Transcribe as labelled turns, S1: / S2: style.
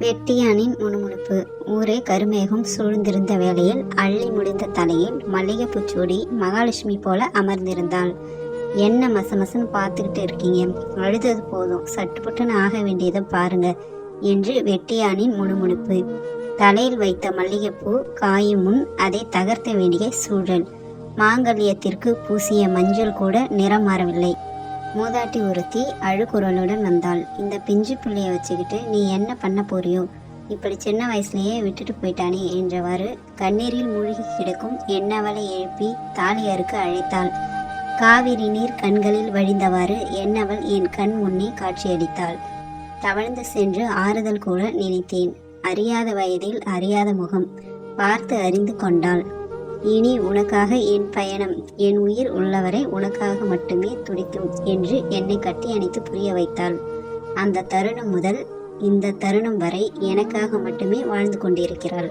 S1: வெட்டியானின் முணுமுணுப்பு. ஊரே கருமேகம் சூழ்ந்திருந்த வேளையில் அள்ளி முடிந்த தலையில் மல்லிகைப்பூச்சூடி மகாலட்சுமி போல அமர்ந்திருந்தாள். என்ன மசமசன்னு பார்த்துக்கிட்டு இருக்கீங்க? அழுதது போதும், சட்டுப்புட்டுன்னு ஆக வேண்டியதை பாருங்க என்று வெட்டியானின் முணுமுணுப்பு. தலையில் வைத்த மல்லிகைப்பூ காயும் முன் அதை தகர்த்த வேண்டிய சூழல். மாங்கல்யத்திற்கு பூசிய மஞ்சள் கூட நிறம் மாறவில்லை. மூதாட்டி ஒருத்தி அழுகுரலுடன் வந்தாள். இந்த பிஞ்சு பிள்ளைய வச்சுக்கிட்டு நீ என்ன பண்ண போறியோ? இப்படி சின்ன வயசுலேயே விட்டுட்டு போயிட்டானே என்றவாறு கண்ணீரில் மூழ்கி கிடக்கும் என்னவளை எழுப்பி தாலியாருக்கு அழைத்தாள். காவிரி நீர் கண்களில் வழிந்தவாறு என்னவள் என் கண் முன்னே காட்சியளித்தாள். தவழ்ந்து சென்று ஆறுதல் கூட நினைத்தேன். அறியாத வயதில் அறியாத முகம் பார்த்து அறிந்து கொண்டாள். இனி உனக்காக என் பயணம், என் உயிர் உள்ளவரை உனக்காக மட்டுமே துடிக்கும் என்று என்னை கட்டி அணைத்து புரிய வைத்தாள். அந்த தருணம் முதல் இந்த தருணம் வரை எனக்காக மட்டுமே வாழ்ந்து கொண்டிருக்கிறாள்.